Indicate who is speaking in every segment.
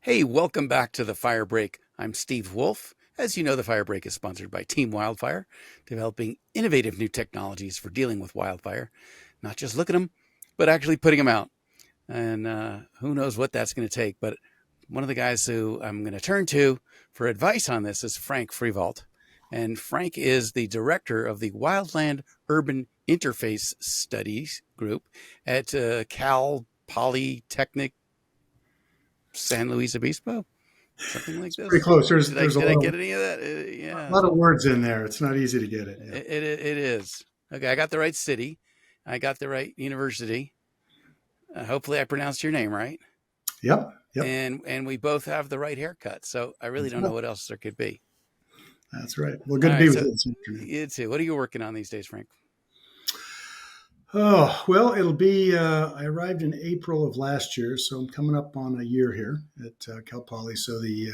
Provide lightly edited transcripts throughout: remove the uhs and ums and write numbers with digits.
Speaker 1: Hey, welcome back to the Fire Break. I'm Steve Wolf. As you know, the Fire Break is sponsored by Team Wildfire, developing innovative new technologies for dealing with wildfire. Not just look at them, but actually putting them out. And who knows what that's going to take. But one of the guys who I'm going to turn to for advice on this is Frank Frievalt. And Frank is the director of the Wildland-Urban Interface Studies Group at Cal Polytechnic San Luis Obispo, something like
Speaker 2: It's pretty
Speaker 1: this.
Speaker 2: close.
Speaker 1: Did I
Speaker 2: There's a
Speaker 1: did I
Speaker 2: lot
Speaker 1: get
Speaker 2: of
Speaker 1: any of that?
Speaker 2: a
Speaker 1: Yeah,
Speaker 2: lot of words in there. It's not easy to get it. Yeah.
Speaker 1: it is. Okay, I got the right city. I got the right university. Hopefully, I pronounced your name right.
Speaker 2: Yep. Yep.
Speaker 1: And we both have the right haircut. So I really
Speaker 2: That's
Speaker 1: don't
Speaker 2: right.
Speaker 1: know what else there could be.
Speaker 2: That's right. Well,
Speaker 1: All
Speaker 2: good to be
Speaker 1: right.
Speaker 2: with
Speaker 1: So
Speaker 2: you this afternoon.
Speaker 1: you too. What are you working on these days, Frank?
Speaker 2: Oh, well, it'll be, I arrived in April of last year, so I'm coming up on a year here at Cal Poly. So the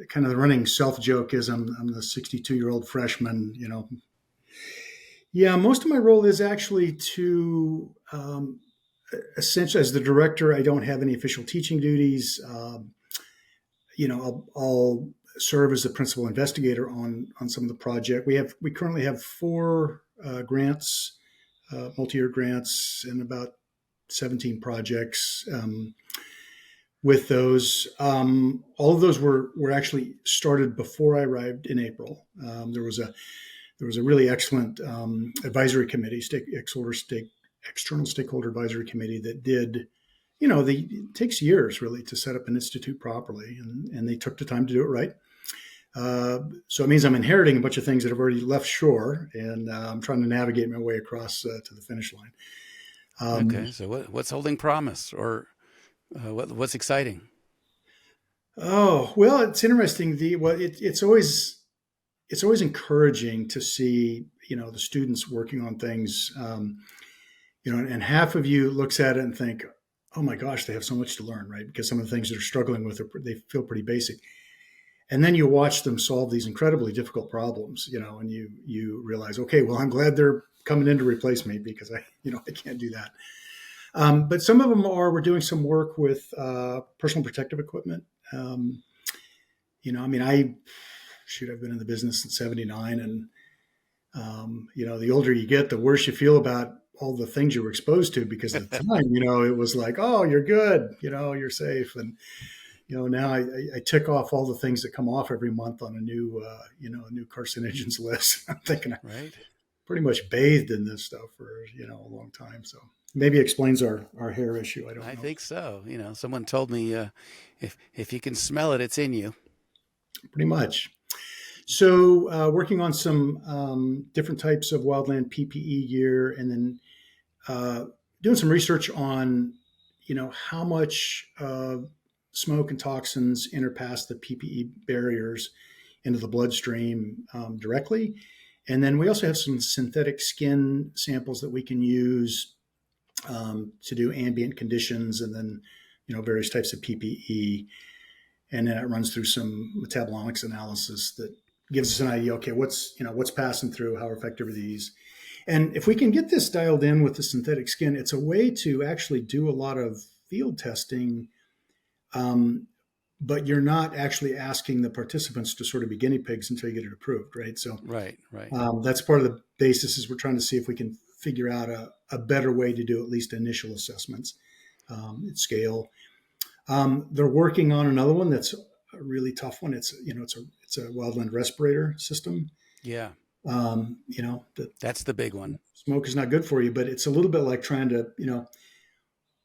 Speaker 2: kind of the running self joke is I'm the 62-year-old freshman, Yeah, most of my role is actually to essentially, as the director, I don't have any official teaching duties. I'll serve as the principal investigator on some of the project. We currently have four grants, multi-year grants, and about 17 projects. With those, all of those were actually started before I arrived in April. There was a really excellent advisory committee, external stakeholder advisory committee that did, it takes years really to set up an institute properly, and they took the time to do it right. So it means I'm inheriting a bunch of things that have already left shore, and I'm trying to navigate my way across to the finish line. Um,
Speaker 1: Okay. So what's holding promise, or what's exciting?
Speaker 2: oh well, it's interesting. It's always encouraging to see the students working on things. And half of you looks at it and think, oh my gosh, they have so much to learn, right? Because some of the things they're struggling with they feel pretty basic. And then you watch them solve these incredibly difficult problems, and you realize, okay, well, I'm glad they're coming in to replace me because I can't do that. But some of them we're doing some work with personal protective equipment. Um, I've been in the business since '79, and the older you get, the worse you feel about all the things you were exposed to because at the time, it was like, oh, you're good, you're safe, and now I tick off all the things that come off every month on a new carcinogens list. I'm thinking I
Speaker 1: Right.
Speaker 2: pretty much bathed in this stuff for a long time. So maybe explains our hair issue. I don't
Speaker 1: I
Speaker 2: know.
Speaker 1: think so. Someone told me if you can smell it, it's in you.
Speaker 2: Pretty much. So working on some different types of wildland PPE gear, and then doing some research on how much smoke and toxins enter past the PPE barriers into the bloodstream directly. And then we also have some synthetic skin samples that we can use to do ambient conditions, and then various types of PPE. And then it runs through some metabolomics analysis that gives us an idea. Okay, what's passing through? How effective are these? And if we can get this dialed in with the synthetic skin, it's a way to actually do a lot of field testing, but you're not actually asking the participants to sort of be guinea pigs until you get it approved, right? So
Speaker 1: Right. Right.
Speaker 2: that's part of the basis is we're trying to see if we can figure out a better way to do at least initial assessments at scale. They're working on another one that's a really tough one. It's a wildland respirator system.
Speaker 1: Yeah.
Speaker 2: The
Speaker 1: That's the big one.
Speaker 2: smoke is not good for you, but it's a little bit like trying to,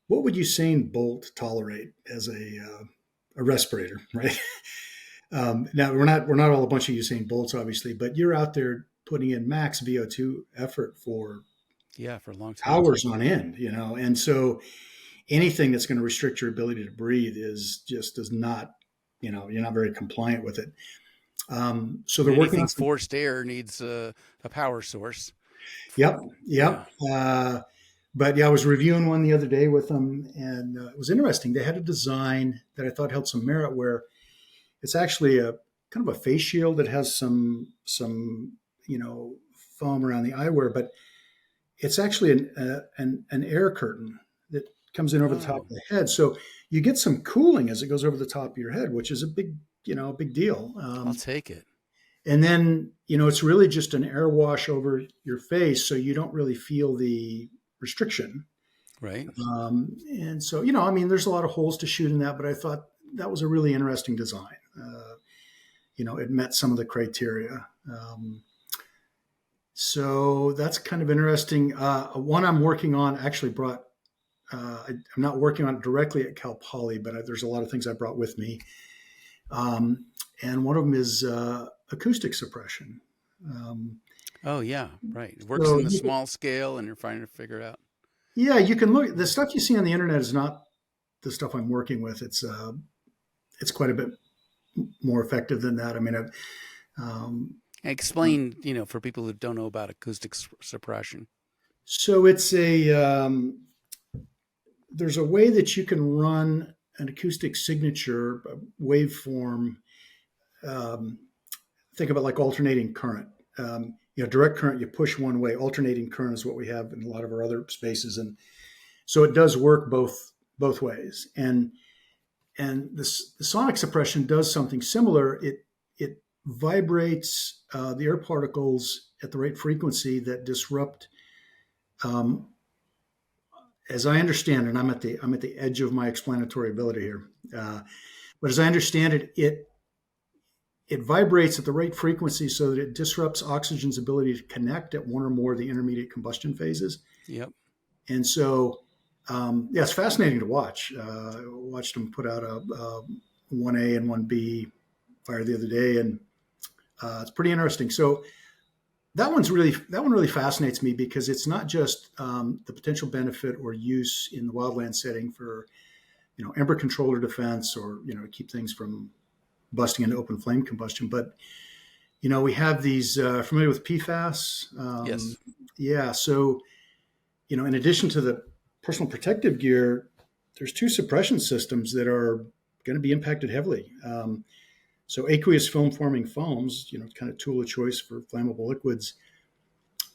Speaker 2: what would Usain Bolt tolerate as a respirator, right? Now we're not all a bunch of Usain Bolts, obviously, but you're out there putting in max VO2 effort for
Speaker 1: Yeah, for a long time.
Speaker 2: hours on end, and so anything that's going to restrict your ability to breathe does not, you're not very compliant with it. So
Speaker 1: And
Speaker 2: they're working on
Speaker 1: anything
Speaker 2: some.
Speaker 1: forced air needs a power source.
Speaker 2: Yep,
Speaker 1: Yeah.
Speaker 2: yep. But yeah, I was reviewing one the other day with them, and it was interesting. They had a design that I thought held some merit, where it's actually a kind of a face shield that has some foam around the eyewear, but it's actually an air curtain that comes in over the top
Speaker 1: Oh,
Speaker 2: of the head. So you get some cooling as it goes over the top of your head, which is a big, a big deal.
Speaker 1: I'll take it.
Speaker 2: And then, it's really just an air wash over your face. So you don't really feel the restriction.
Speaker 1: Right.
Speaker 2: And so, I mean, there's a lot of holes to shoot in that, but I thought that was a really interesting design. It met some of the criteria. So that's kind of interesting. One I'm working on actually brought, I'm not working on it directly at Cal Poly, but there's a lot of things I brought with me. And one of them is acoustic suppression. Um,
Speaker 1: Oh, yeah. Right. It works
Speaker 2: so
Speaker 1: in the small scale, and you're trying to figure it out.
Speaker 2: yeah, you can look. The stuff you see on the internet is not the stuff I'm working with. It's quite a bit more effective than that. I mean, um,
Speaker 1: Explain, for people who don't know about acoustic suppression.
Speaker 2: so it's there's a way that you can run an acoustic signature waveform. Um, think about like alternating current. Direct current, you push one way. Alternating current is what we have in a lot of our other spaces, and so it does work both ways. And the sonic suppression does something similar. It vibrates the air particles at the right frequency that disrupt. Um, as I understand, and I'm at the edge of my explanatory ability here, but as I understand it, it vibrates at the right frequency so that it disrupts oxygen's ability to connect at one or more of the intermediate combustion phases.
Speaker 1: Yep.
Speaker 2: And so, yeah, it's fascinating to watch. I watched them put out a 1A and 1B fire the other day, and it's pretty interesting. So that one really fascinates me because it's not just the potential benefit or use in the wildland setting for ember control or defense, or keep things from busting into open flame combustion, but we have these familiar with PFAS.
Speaker 1: Yes.
Speaker 2: Yeah, so in addition to the personal protective gear, there's two suppression systems that are going to be impacted heavily. So aqueous film forming foams, kind of tool of choice for flammable liquids.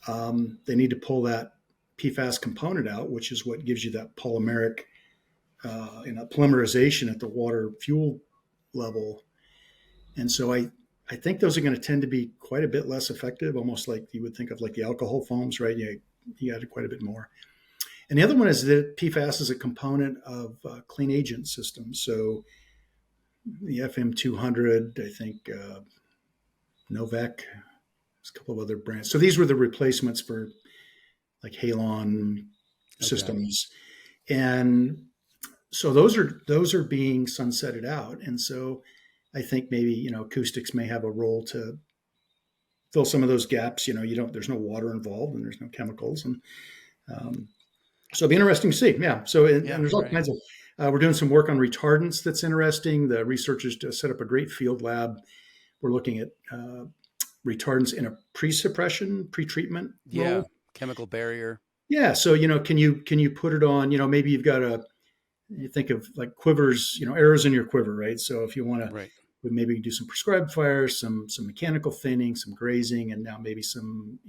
Speaker 2: They need to pull that PFAS component out, which is what gives you that polymeric, polymerization at the water fuel level. And so I think those are going to tend to be quite a bit less effective, almost like you would think of like the alcohol foams, right? You added quite a bit more. And the other one is that PFAS is a component of clean agent systems. So the FM200, I think Novec, there's a couple of other brands. So these were the replacements for like Halon
Speaker 1: Okay.
Speaker 2: systems. And so those are being sunsetted out. And so I think maybe, acoustics may have a role to fill some of those gaps. There's no water involved and there's no chemicals. And um, so it'll be interesting to see. Yeah. So, and
Speaker 1: Yeah.
Speaker 2: there's all
Speaker 1: Right.
Speaker 2: kinds of, we're doing some work on retardants that's interesting. The researchers set up a great field lab. We're looking at retardants in a pre-treatment
Speaker 1: Yeah.
Speaker 2: role.
Speaker 1: Chemical barrier.
Speaker 2: Yeah. So, can you put it on, maybe you think of like quivers, arrows in your quiver, right? So if you want to,
Speaker 1: Right.
Speaker 2: we maybe do some prescribed fires, some mechanical thinning, some grazing, and now maybe some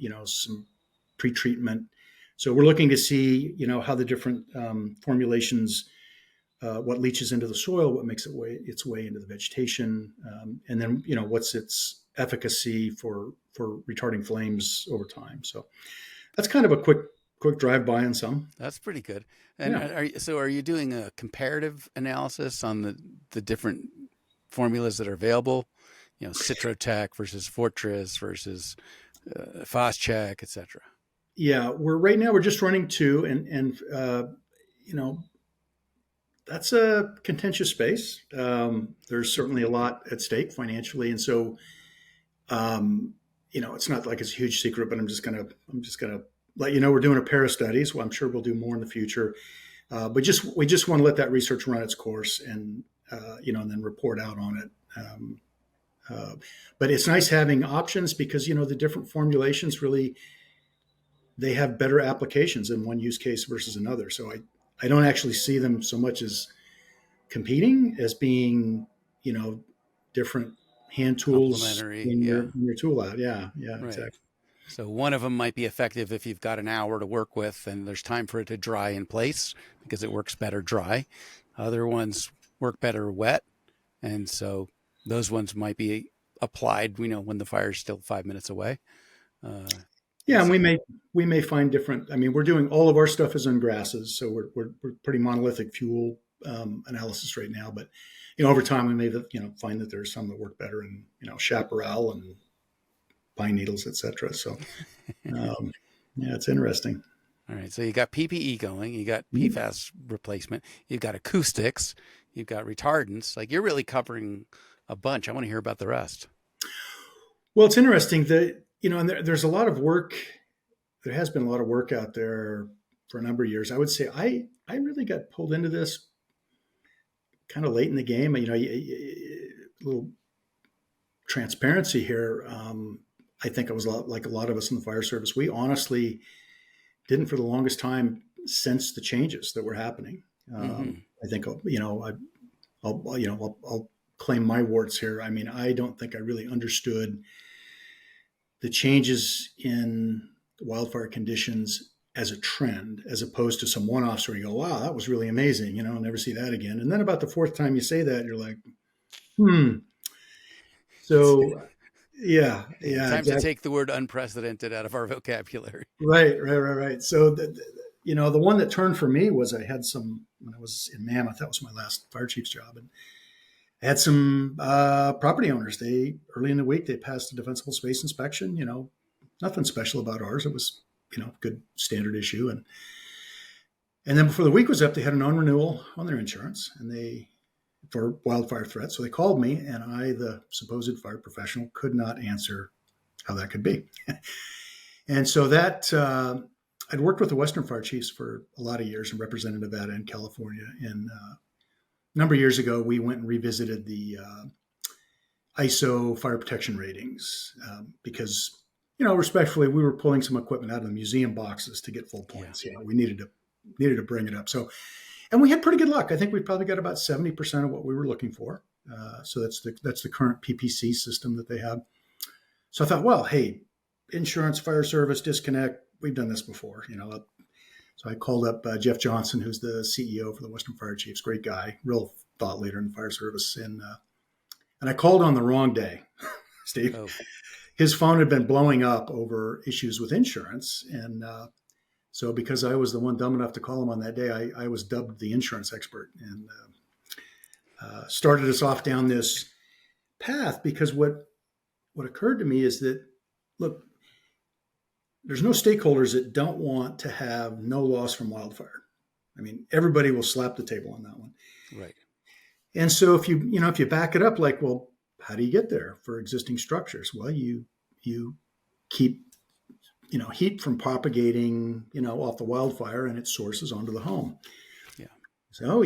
Speaker 2: pre-treatment. So we're looking to see, how the different formulations, what leaches into the soil, what makes its way into the vegetation, and then what's its efficacy for retarding flames over time. So that's kind of a quick drive by on some.
Speaker 1: That's pretty good. And
Speaker 2: Yeah.
Speaker 1: are you doing a comparative analysis on the different formulas that are available? Citrotech versus Fortress versus Foscheck, etc.
Speaker 2: Yeah, we're just running two, and you know that's a contentious space. There's certainly a lot at stake financially, and so um, it's not like it's a huge secret. But I'm just gonna let you know we're doing a pair of studies. Well, I'm sure we'll do more in the future. But we just want to let that research run its course, and and then report out on it. Uh, but it's nice having options because the different formulations really they have better applications in one use case versus another. So I don't actually see them so much as competing as being, you know, different hand tools
Speaker 1: Complementary.
Speaker 2: in
Speaker 1: Yeah.
Speaker 2: your tool out. Yeah, yeah,
Speaker 1: Right.
Speaker 2: exactly.
Speaker 1: So one of them might be effective if you've got an hour to work with and there's time for it to dry in place because it works better dry. Other ones work better wet. And so those ones might be applied, when the fire's still 5 minutes away. Uh,
Speaker 2: Yeah,
Speaker 1: and
Speaker 2: and
Speaker 1: so,
Speaker 2: we may find different. I mean, we're doing all of our stuff is on grasses, so we're pretty monolithic fuel analysis right now. But over time, we may find that there's some that work better in chaparral and pine needles, etc. So um, yeah, it's interesting.
Speaker 1: all right. So you got PPE going, you got
Speaker 2: Mhm.
Speaker 1: PFAS replacement, you've got acoustics, you've got retardants. Like you're really covering a bunch. I want to hear about the rest.
Speaker 2: Well, it's interesting that and there's a lot of work. There has been a lot of work out there for a number of years. I would say I really got pulled into this kind of late in the game. A little transparency here. I think I was a lot like a lot of us in the fire service. We honestly didn't, for the longest time, sense the changes that were happening.
Speaker 1: Mm-hmm.
Speaker 2: I think I'll claim my warts here. I mean, I don't think I really understood the changes in wildfire conditions as a trend, as opposed to some one-offs where you go, "Wow, that was really amazing." I'll never see that again. And then about the fourth time you say that, you're like, "Hmm." So, yeah,
Speaker 1: Yeah,
Speaker 2: yeah,
Speaker 1: time to
Speaker 2: exactly.
Speaker 1: take the word unprecedented out of our vocabulary.
Speaker 2: Right, right, right, right. So, the one that turned for me was I had some when I was in Mammoth. That was my last fire chief's job, and I had some property owners. They early in the week they passed a defensible space inspection. Nothing special about ours. It was good standard issue, and then before the week was up, they had a non-renewal on their insurance, and they for wildfire threat. So they called me, and I, the supposed fire professional, could not answer how that could be. And so that I'd worked with the Western Fire Chiefs for a lot of years and represented Nevada and California. And a number of years ago, we went and revisited the ISO fire protection ratings because, respectfully, we were pulling some equipment out of the museum boxes to get full
Speaker 1: Yeah.
Speaker 2: points. We needed to bring it up. So, and we had pretty good luck. I think we probably got about 70% of what we were looking for. So that's the current PPC system that they have. So I thought, well, hey, insurance, fire service, disconnect. We've done this before. So I called up Jeff Johnson, who's the CEO for the Western Fire Chiefs. Great guy, real thought leader in the fire service. And I called on the wrong day, Steve.
Speaker 1: Oh,
Speaker 2: His phone had been blowing up over issues with insurance. And so because I was the one dumb enough to call him on that day, I was dubbed the insurance expert and started us off down this path because what occurred to me is that, look, there's no stakeholders that don't want to have no loss from wildfire. I mean, everybody will slap the table on that one.
Speaker 1: right.
Speaker 2: And so if you back it up, like, well, how do you get there for existing structures? Well, you keep heat from propagating off the wildfire and its sources onto the home.
Speaker 1: Yeah.
Speaker 2: So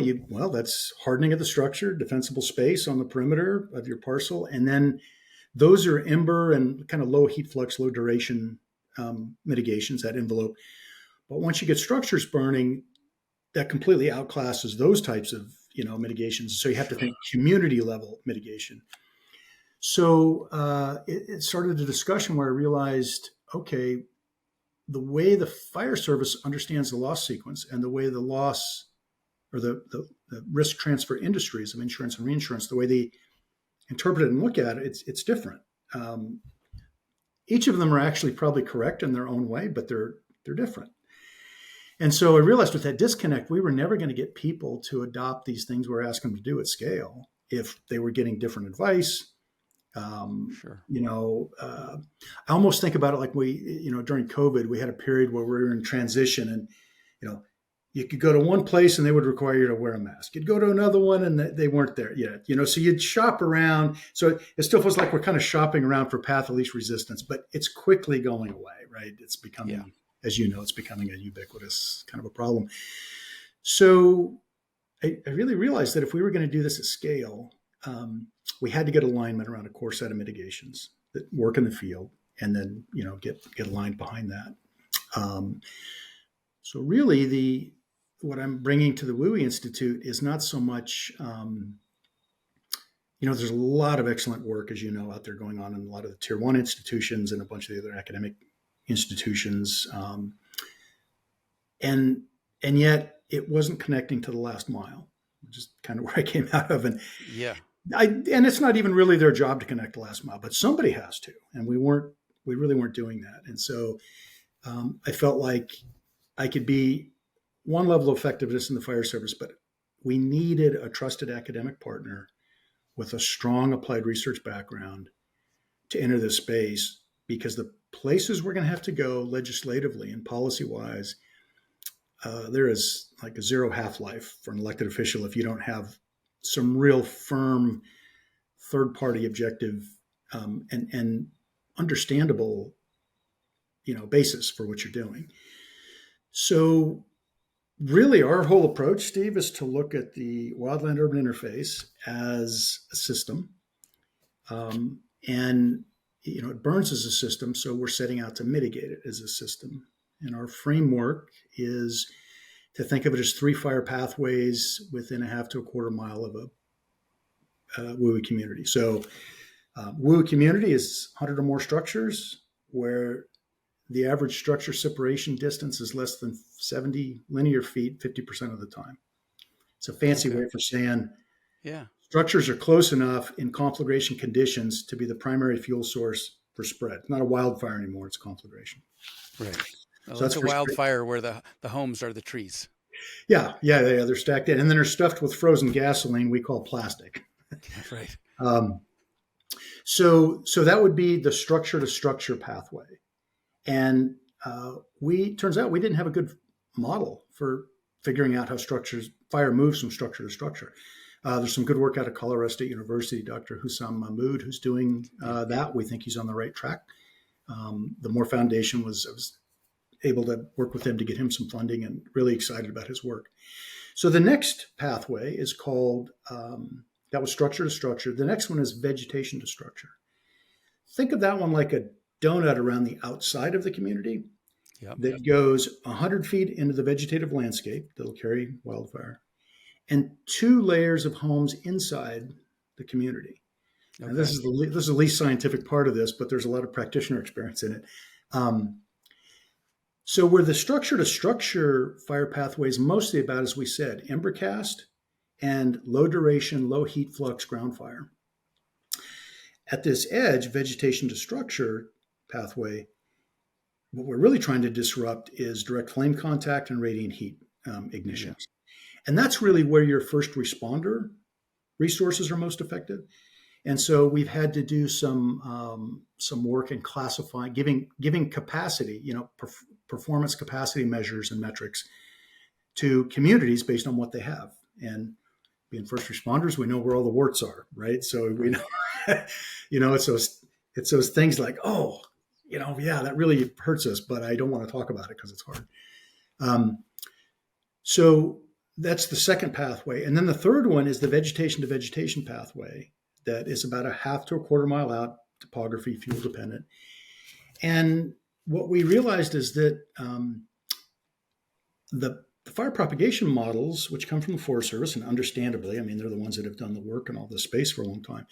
Speaker 2: that's hardening of the structure, defensible space on the perimeter of your parcel, and then those are ember and kind of low heat flux, low duration mitigations, that envelope. But once you get structures burning, that completely outclasses those types of mitigations. So you have to think community level mitigation. So it started a discussion where I realized, okay, the way the fire service understands the loss sequence and the way the loss or the risk transfer industries of insurance and reinsurance, the way they interpret it and look at it, it's different. Each of them are actually probably correct in their own way, but they're different. And so I realized with that disconnect, we were never going to get people to adopt these things we're asking them to do at scale if they were getting different advice.
Speaker 1: Sure.
Speaker 2: I almost think about it like during COVID, we had a period where we were in transition and, you could go to one place and they would require you to wear a mask. You'd go to another one and they weren't there yet, so you'd shop around. So it still feels like we're kind of shopping around for path of least resistance, but it's quickly going away, right? It's
Speaker 1: Yeah.
Speaker 2: becoming, as you know, it's becoming a ubiquitous kind of a problem. So I really realized that if we were going to do this at scale, we had to get alignment around a core set of mitigations that work in the field and then, get aligned behind that. So really what I'm bringing to the WUI Institute is not so much, there's a lot of excellent work, as you know, out there going on in a lot of the tier one institutions and a bunch of the other academic institutions, and and yet it wasn't connecting to the last mile, which is kind of where I came out of.
Speaker 1: Yeah.
Speaker 2: And it's not even really their job to connect the last mile, but somebody has to, and we really weren't doing that. And so I felt like I could be one level of effectiveness in the fire service, but we needed a trusted academic partner with a strong applied research background to enter this space, because the places we're going to have to go legislatively and policy wise, there is like a zero half-life for an elected official if you don't have some real firm third-party objective, and understandable, basis for what you're doing. So really our whole approach, Steve, is to look at the wildland-urban interface as a system. And it burns as a system, so we're setting out to mitigate it as a system. And our framework is to think of it as 3 fire pathways within a half to a quarter mile of a WUI community. So WUI community is 100 or more structures where the average structure separation distance is less than 70 linear feet 50% of the time. It's a fancy way for saying structures are close enough in conflagration conditions to be the primary fuel source for spread. It's not a wildfire anymore, it's conflagration.
Speaker 1: Right. Well,
Speaker 2: So
Speaker 1: it's a wildfire where the homes are the trees.
Speaker 2: Yeah, they're stacked in. And then they're stuffed with frozen gasoline we call plastic.
Speaker 1: Right.
Speaker 2: So that would be the structure to structure pathway. And turns out we didn't have a good model for figuring out how fire moves from structure to structure. There's some good work out of Colorado State University, Dr. Hussam Mahmood, who's doing that. We think he's on the right track. The Moore Foundation I was able to work with him to get him some funding, and really excited about his work. So the next pathway is called, that was structure to structure. The next one is vegetation to structure. Think of that one like a donut around the outside of the community that goes 100 feet into the vegetative landscape that'll carry wildfire, and 2 layers of homes inside the community. Okay. And this is the least scientific part of this, but there's a lot of practitioner experience in it. So where the structure to structure fire pathway is mostly about, as we said, embercast and low duration, low heat flux ground fire. At this edge, vegetation to structure pathway, what we're really trying to disrupt is direct flame contact and radiant heat ignitions. Yeah. And that's really where your first responder resources are most effective. And so we've had to do some work in classifying, giving capacity, performance capacity measures and metrics to communities based on what they have. And being first responders, we know where all the warts are, right? So we know, it's those things like, that really hurts us, but I don't want to talk about it because it's hard. So that's the second pathway. And then the third one is the vegetation to vegetation pathway that is about a half to a quarter mile out, topography, fuel dependent. And what we realized is that the fire propagation models, which come from the Forest Service, and understandably, I mean, they're the ones that have done the work in all this space for a long time,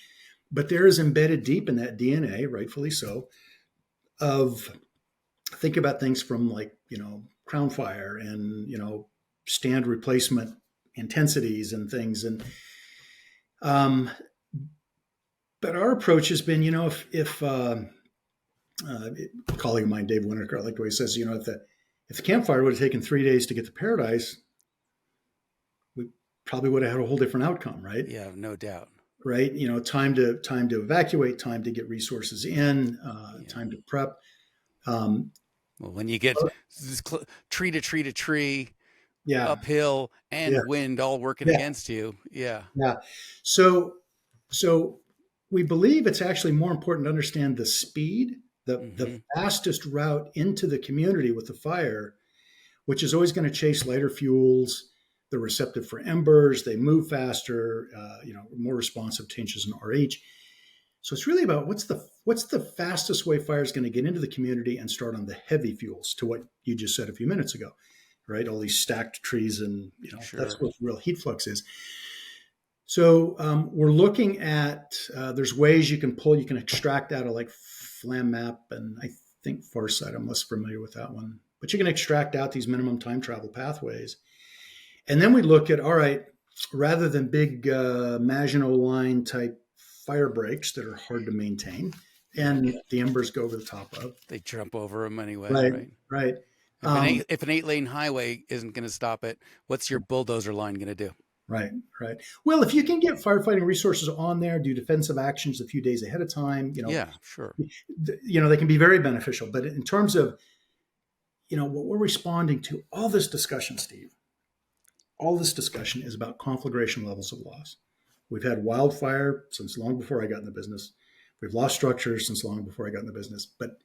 Speaker 2: but there is embedded deep in that DNA, rightfully so, of think about things from like, crown fire and, stand replacement intensities and things. And, but our approach has been, if a colleague of mine, Dave Winnaker, I like the way he says, if the campfire would have taken 3 days to get to Paradise, we probably would have had a whole different outcome, right?
Speaker 1: Yeah, no doubt.
Speaker 2: Right, time to evacuate, time to get resources in, time to prep.
Speaker 1: Well, when you get tree to tree to tree, uphill and wind all working against you,
Speaker 2: So we believe it's actually more important to understand the speed, the fastest route into the community with the fire, which is always going to chase lighter fuels. They're receptive for embers. They move faster, more responsive to changes in RH. So it's really about what's the fastest way fire is going to get into the community and start on the heavy fuels, to what you just said a few minutes ago, right? All these stacked trees, and that's what real heat flux is. So we're looking at, there's ways you can extract out of like Flam Map, and think Farsight, I'm less familiar with that one. But you can extract out these minimum time travel pathways. And then we look at, all right, rather than big Maginot Line type fire breaks that are hard to maintain
Speaker 1: Yeah.
Speaker 2: and the embers go over the top of.
Speaker 1: They jump over them anyway,
Speaker 2: Right,
Speaker 1: right?
Speaker 2: right.
Speaker 1: If an 8-lane highway isn't going to stop it, what's your bulldozer line going to do?
Speaker 2: Right, right. Well, if you can get firefighting resources on there, do defensive actions a few days ahead of time,
Speaker 1: Yeah, sure.
Speaker 2: they can be very beneficial. But in terms of, what we're responding to, all this discussion, Steve, all this discussion is about conflagration levels of loss. We've had wildfire since long before I got in the business. We've lost structures since long before I got in the business. But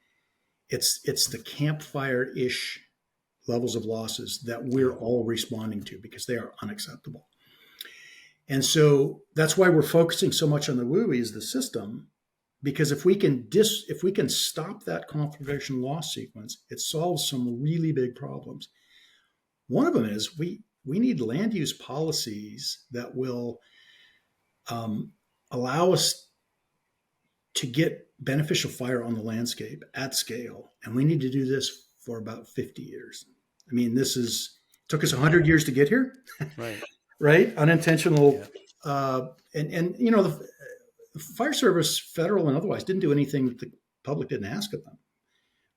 Speaker 2: it's the campfire-ish levels of losses that we're all responding to because they are unacceptable. And so that's why we're focusing so much on the WUI as the system, because if we can stop that conflagration loss sequence, it solves some really big problems. One of them is we need land use policies that will allow us to get beneficial fire on the landscape at scale, and we need to do this for about 50 years. I mean, took us 100 years to get here.
Speaker 1: Right.
Speaker 2: Right? Unintentional.
Speaker 1: Yeah.
Speaker 2: The fire service, federal and otherwise, didn't do anything that the public didn't ask of them.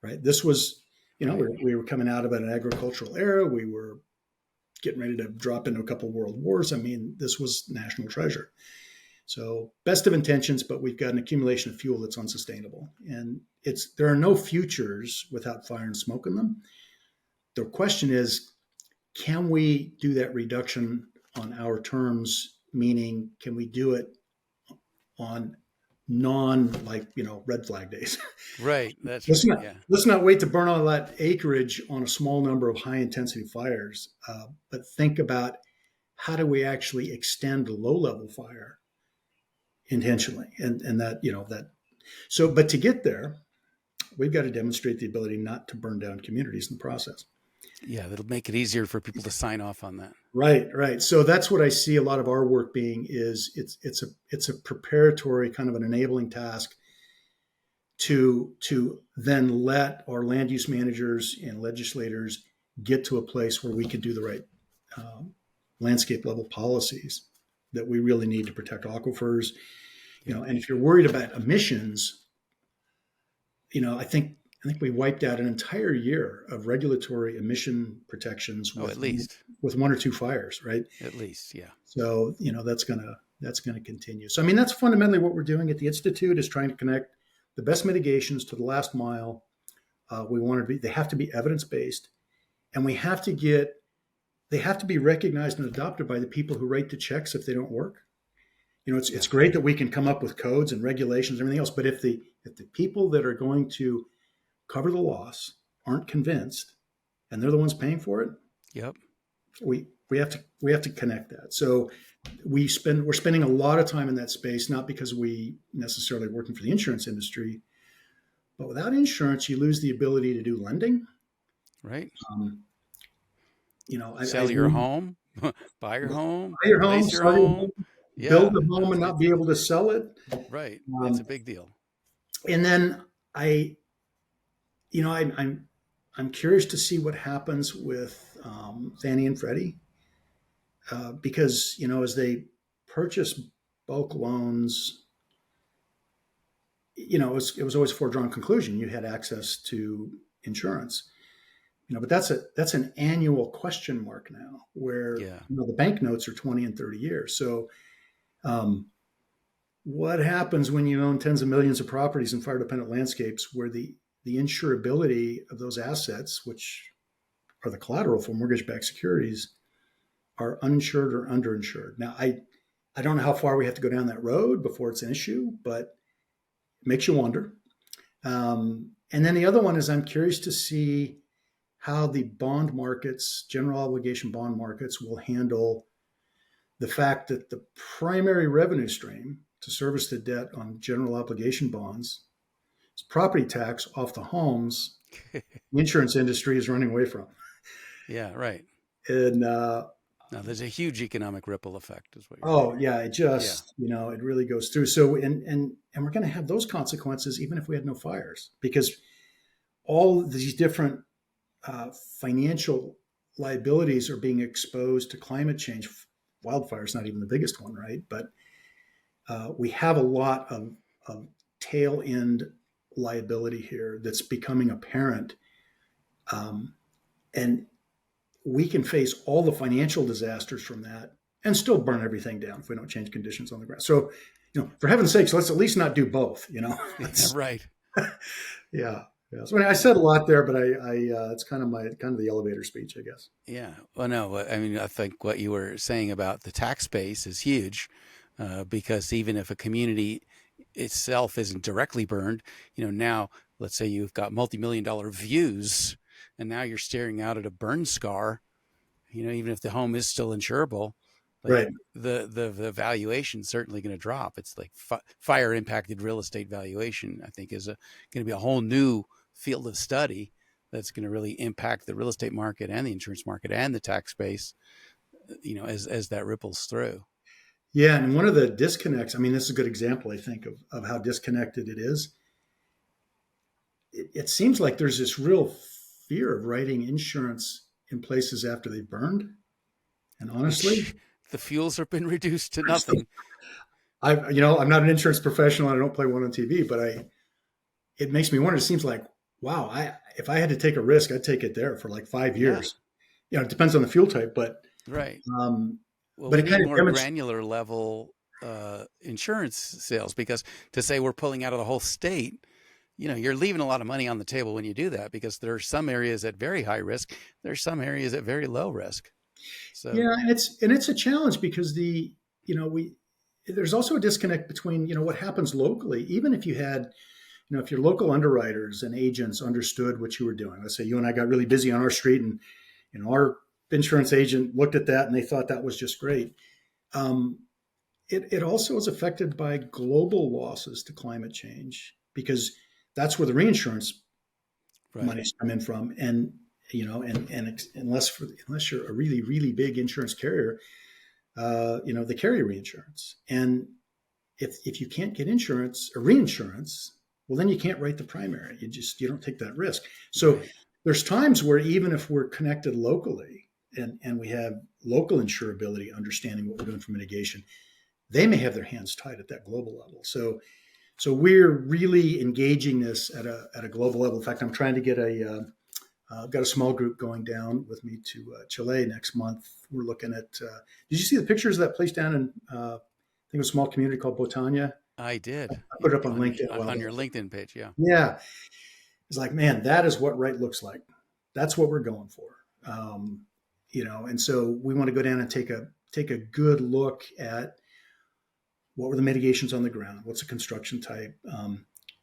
Speaker 2: Right? This was, we were coming out of an agricultural era. We were getting ready to drop into a couple of world wars. I mean, this was national treasure. So best of intentions, but we've got an accumulation of fuel that's unsustainable. And there are no futures without fire and smoke in them. The question is, can we do that reduction on our terms? Meaning, can we do it on red flag days?
Speaker 1: Right. That's right.
Speaker 2: Let's not wait to burn all that acreage on a small number of high intensity fires, but think about how do we actually extend low level fire intentionally, and that. So, but to get there, we've got to demonstrate the ability not to burn down communities in the process.
Speaker 1: Yeah, that'll make it easier for people to sign off on that.
Speaker 2: Right. So that's what I see a lot of our work being is it's a preparatory kind of an enabling task to then let our land use managers and legislators get to a place where we can do the right landscape level policies that we really need to protect aquifers. And if you're worried about emissions, I think we wiped out an entire year of regulatory emission protections with,
Speaker 1: at least
Speaker 2: with one or two fires, right?
Speaker 1: At least, yeah.
Speaker 2: So, that's gonna continue. So, I mean, that's fundamentally what we're doing at the Institute is trying to connect the best mitigations to the last mile. They have to be evidence-based, and they have to be recognized and adopted by the people who write the checks if they don't work. It's great that we can come up with codes and regulations and everything else, but if the people that are going to cover the loss aren't convinced and they're the ones paying for it,
Speaker 1: yep,
Speaker 2: we have to connect that. So we're spending a lot of time in that space, not because we necessarily are working for the insurance industry, but without insurance, you lose the ability to do lending.
Speaker 1: Right.
Speaker 2: Sell
Speaker 1: your home, buy your home,
Speaker 2: buy your home,
Speaker 1: place your home. Yeah,
Speaker 2: build a home and not be able to sell it.
Speaker 1: Right. It's a big deal.
Speaker 2: And then I'm curious to see what happens with Fannie and Freddie because as they purchase bulk loans, it was always a foregone conclusion. You had access to insurance, but that's an annual question mark now, where the bank notes are 20 and 30 years. So, what happens when you own tens of millions of properties in fire dependent landscapes where the insurability of those assets, which are the collateral for mortgage-backed securities, are uninsured or underinsured? Now, I don't know how far we have to go down that road before it's an issue, but it makes you wonder. And then the other one is I'm curious to see how the bond markets, general obligation bond markets, will handle the fact that the primary revenue stream to service the debt on general obligation bonds is property tax off the homes the insurance industry is running away from.
Speaker 1: Yeah, right.
Speaker 2: And
Speaker 1: now there's a huge economic ripple effect, is what
Speaker 2: you're saying. Yeah, it just it really goes through. So and we're going to have those consequences even if we had no fires, because all these different financial liabilities are being exposed to climate change. Wildfire is not even the biggest one, right? But we have a lot of tail end liability here that's becoming apparent. Um, and we can face all the financial disasters from that and still burn everything down if we don't change conditions on the ground. So, for heaven's sakes, let's at least not do both.
Speaker 1: Yeah, right.
Speaker 2: Yeah, yeah. So I said a lot there, but it's kind of the elevator speech, I guess.
Speaker 1: Yeah. Well, no, I mean, I think what you were saying about the tax base is huge, because even if a community itself isn't directly burned, now let's say you've got multi-million-dollar views, and now you're staring out at a burn scar. Even if the home is still insurable, like
Speaker 2: Right.
Speaker 1: the valuation certainly going to drop. It's like fire impacted real estate valuation, I think, is going to be a whole new field of study that's going to really impact the real estate market and the insurance market and the tax base, as that ripples through.
Speaker 2: Yeah, and one of the disconnects. I mean, this is a good example, I think, of how disconnected it is. It seems like there's this real fear of writing insurance in places after they've burned. And honestly,
Speaker 1: The fuels have been reduced to nothing.
Speaker 2: I'm not an insurance professional and I don't play one on TV, but it makes me wonder. It seems like, wow, if I had to take a risk, I'd take it there for like 5 years.
Speaker 1: Yeah,
Speaker 2: It depends on the fuel type,
Speaker 1: right.
Speaker 2: um,
Speaker 1: Well,
Speaker 2: but
Speaker 1: we
Speaker 2: it kind
Speaker 1: need
Speaker 2: of
Speaker 1: more
Speaker 2: demonstrates.
Speaker 1: granular level insurance sales, because to say we're pulling out of the whole state, you're leaving a lot of money on the table when you do that, because there are some areas at very high risk. There's some areas at very low risk. So,
Speaker 2: Yeah, and it's a challenge because we there's also a disconnect between what happens locally. Even if you had, if your local underwriters and agents understood what you were doing. Let's say you and I got really busy on our street, and our insurance agent looked at that and they thought that was just great. Um, it also is affected by global losses to climate change because that's where the reinsurance
Speaker 1: right,
Speaker 2: money's come in from. And unless you're a really really big insurance carrier, they carry reinsurance. And if you can't get insurance or reinsurance, well, then you can't write the primary. You don't take that risk. So
Speaker 1: right,
Speaker 2: there's times where even if we're connected locally and we have local insurability, understanding what we're doing for mitigation, they may have their hands tied at that global level. So we're really engaging this at a global level. In fact, I'm trying to get I've got a small group going down with me to Chile next month. We're looking at. Did you see the pictures of that place down in? I think a small community called Botania.
Speaker 1: I
Speaker 2: I
Speaker 1: did.
Speaker 2: put it
Speaker 1: Yeah,
Speaker 2: up on
Speaker 1: on your
Speaker 2: LinkedIn a while
Speaker 1: on
Speaker 2: ago.
Speaker 1: your LinkedIn page. Yeah.
Speaker 2: Yeah, it's like, man, that is what right looks like. That's what we're going for. And so we want to go down and take a good look at what were the mitigations on the ground. What's the construction type?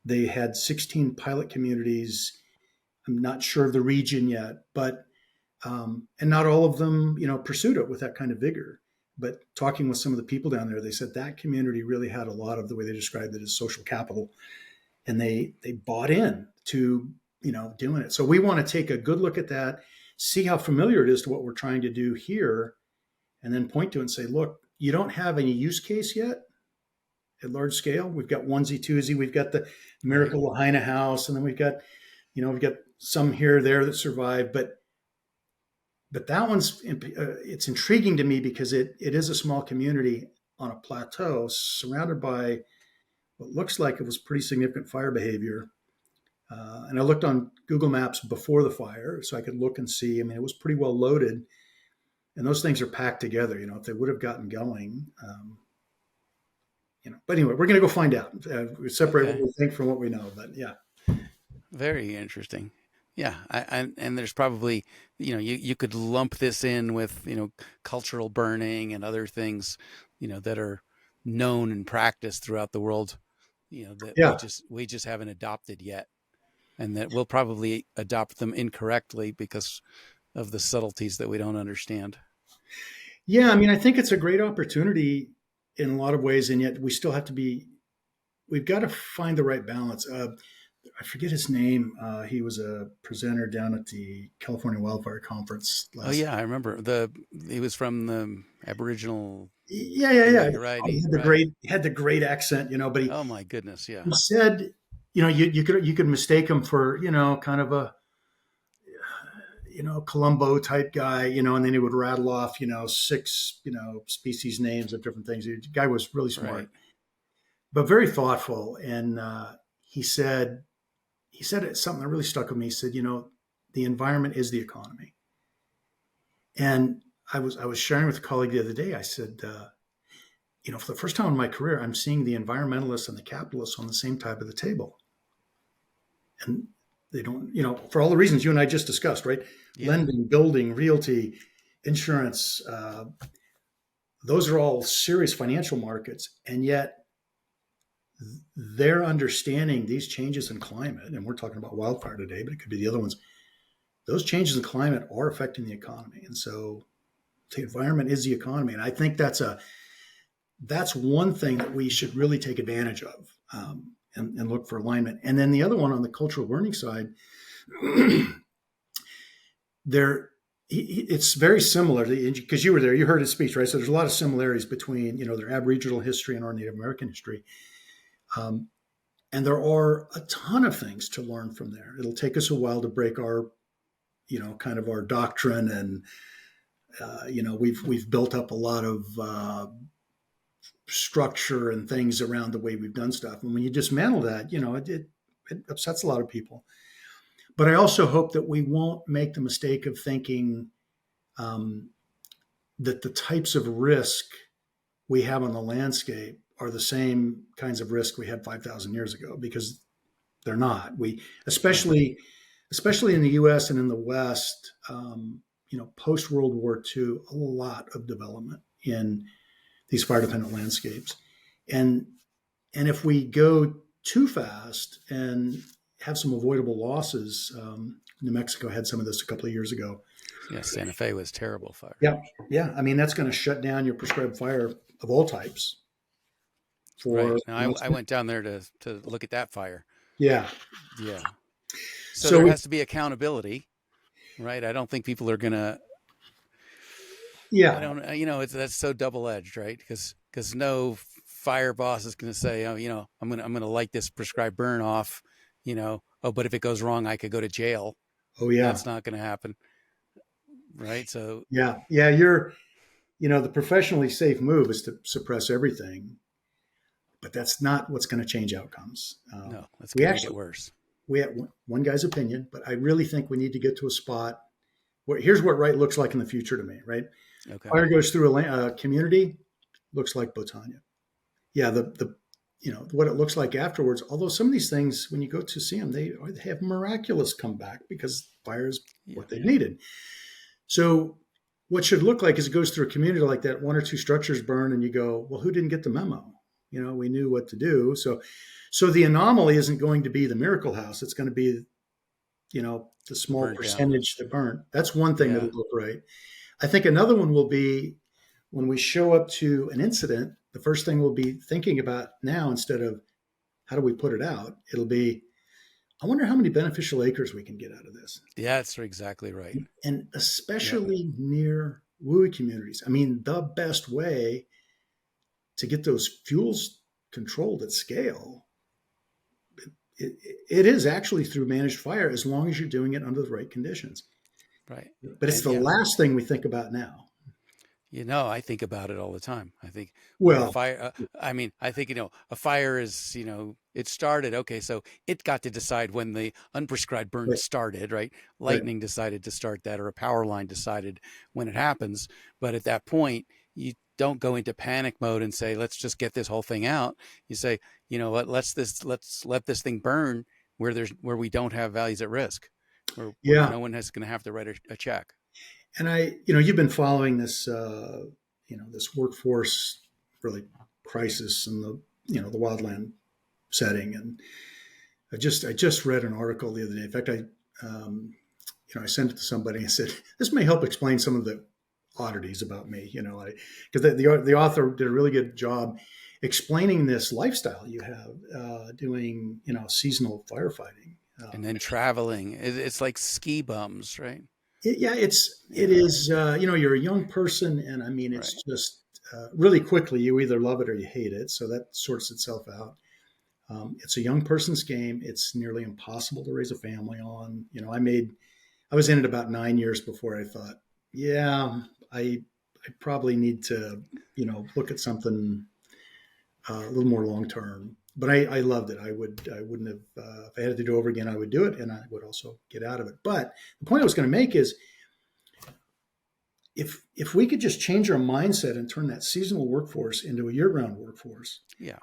Speaker 2: They had 16 pilot communities. I'm not sure of the region yet, but and not all of them, pursued it with that kind of vigor. But talking with some of the people down there, they said that community really had a lot of the way they described it as social capital, and they bought in to doing it. So we want to take a good look at that, see how familiar it is to what we're trying to do here, and then point to it and say, look, you don't have any use case yet at large scale. We've got onesie twosie, we've got the
Speaker 1: Right.
Speaker 2: Miracle Lahaina house, and then we've got some here or there that survive, but that one's it's intriguing to me because it is a small community on a plateau surrounded by what looks like it was pretty significant fire behavior. And I looked on Google Maps before the fire so I could look and see. I mean, it was pretty well loaded, and those things are packed together. If they would have gotten going, But anyway, we're going to go find out. We separate what
Speaker 1: Okay.
Speaker 2: we think from what we know. But yeah,
Speaker 1: Very interesting. Yeah, and there's probably, you could lump this in with, cultural burning and other things, that are known and practiced throughout the world, that we
Speaker 2: yeah,
Speaker 1: just haven't adopted yet, and that we'll probably adopt them incorrectly because of the subtleties that we don't understand.
Speaker 2: yeah. I mean, I think it's a great opportunity in a lot of ways, and yet we still have to be. We've got to find the right balance. I forget his name. He was a presenter down at the California Wildfire Conference
Speaker 1: Oh
Speaker 2: last.
Speaker 1: yeah, I remember he was from the Aboriginal.
Speaker 2: Yeah, yeah,
Speaker 1: Yeah,
Speaker 2: yeah.
Speaker 1: you're right.
Speaker 2: He had the
Speaker 1: Right.
Speaker 2: great accent, but he
Speaker 1: Oh my goodness. Yeah.
Speaker 2: he said, you could mistake him for kind of a Columbo type guy, and then he would rattle off six species names of different things. The guy was really
Speaker 1: Right.
Speaker 2: smart, but very thoughtful. And he said something that really stuck with me. He said, the environment is the economy. And I was sharing with a colleague the other day. I said, for the first time in my career, I'm seeing the environmentalists and the capitalists on the same type of the table. And they don't, for all the reasons you and I just discussed, right?
Speaker 1: Yeah.
Speaker 2: Lending, building, realty, insurance, those are all serious financial markets. And yet they're understanding these changes in climate, and we're talking about wildfire today, but it could be the other ones. Those changes in climate are affecting the economy. And so the environment is the economy. And I think that's one thing that we should really take advantage of, and look for alignment. And then the other one on the cultural learning side, it's very similar because you were there, you heard his speech, right? So there's a lot of similarities between their Aboriginal history and our Native American history. And there are a ton of things to learn from there. It'll take us a while to break our, kind of our doctrine, and we've built up a lot of structure and things around the way we've done stuff. And when you dismantle that, it upsets a lot of people. But I also hope that we won't make the mistake of thinking that the types of risk we have on the landscape are the same kinds of risk we had 5,000 years ago, because they're not. We, especially in the U.S. and in the West, post World War II, a lot of development in these fire dependent landscapes, and if we go too fast and have some avoidable losses, New Mexico had some of this a couple of years ago.
Speaker 1: Yeah. Santa Fe was terrible fire.
Speaker 2: Yeah, yeah. I mean, that's going to shut down your prescribed fire of all types.
Speaker 1: Right.
Speaker 2: For
Speaker 1: Now I went down there to look at that fire.
Speaker 2: yeah.
Speaker 1: Yeah. So
Speaker 2: So
Speaker 1: there
Speaker 2: we,
Speaker 1: has to be accountability, right? I don't think people are gonna. I
Speaker 2: yeah.
Speaker 1: don't. That's so double edged, right? Because no fire boss is gonna say, oh, I'm gonna light this prescribed burn off. Oh, but if it goes wrong, I could go to jail.
Speaker 2: Oh yeah.
Speaker 1: That's not gonna happen, right? So
Speaker 2: Yeah. Yeah. The professionally safe move is to suppress everything, but that's not what's going to change outcomes.
Speaker 1: no, that's
Speaker 2: We
Speaker 1: gonna make it
Speaker 2: actually
Speaker 1: worse.
Speaker 2: we have one guy's opinion, but I really think we need to get to a spot where here's what right looks like in the future to me. Right,
Speaker 1: Okay.
Speaker 2: fire goes through a community, looks like Botania. Yeah, the what it looks like afterwards. Although some of these things, when you go to see them, they have miraculous comeback because fire is
Speaker 1: Yeah.
Speaker 2: what they've needed. So what should look like is it goes through a community like that, one or two structures burn, and you go, well, who didn't get the memo? We knew what to do. So the anomaly isn't going to be the miracle house. It's going to be, the small
Speaker 1: Burnt down.
Speaker 2: percentage that burnt. That's one thing
Speaker 1: Yeah.
Speaker 2: that'll look right. I think another one will be when we show up to an incident, the first thing we'll be thinking about now, instead of how do we put it out, it'll be, I wonder how many beneficial acres we can get out of this.
Speaker 1: Yeah, that's exactly right.
Speaker 2: And
Speaker 1: Yeah.
Speaker 2: especially near WUI communities. I mean, the best way to get those fuels controlled at scale, it is actually through managed fire, as long as you're doing it under the right conditions.
Speaker 1: Right.
Speaker 2: But it's
Speaker 1: And
Speaker 2: the
Speaker 1: yeah,
Speaker 2: last thing we think about now.
Speaker 1: I think about it all the time. I think, well, a
Speaker 2: Well,
Speaker 1: fire, I think, a fire is, it started. Okay. So it got to decide when the unprescribed burn
Speaker 2: right,
Speaker 1: started, right?
Speaker 2: right.
Speaker 1: Lightning decided to start that, or a power line decided when it happens. But at that point, you don't go into panic mode and say, let's just get this whole thing out. You say, you know what, let's let this thing burn where we don't have values at risk, where
Speaker 2: Yeah.
Speaker 1: no one is going to have to write a check.
Speaker 2: And you've been following this, this workforce really crisis in the wildland setting. And I just read an article the other day. In fact, I sent it to somebody and said, this may help explain some of the oddities about me, because the author did a really good job explaining this lifestyle you have, doing, seasonal firefighting.
Speaker 1: And then traveling, it's like ski bums, right?
Speaker 2: It
Speaker 1: Yeah.
Speaker 2: is, you're a young person, and I mean, it's
Speaker 1: Right.
Speaker 2: just really quickly, you either love it or you hate it. So that sorts itself out. It's a young person's game. It's nearly impossible to raise a family on. I was in it about 9 years before I thought, yeah, I probably need to, look at something a little more long term. But I loved it. I wouldn't have, if I had to do it over again, I would do it, and I would also get out of it. But the point I was going to make is, if we could just change our mindset and turn that seasonal workforce into a year-round workforce,
Speaker 1: Yeah.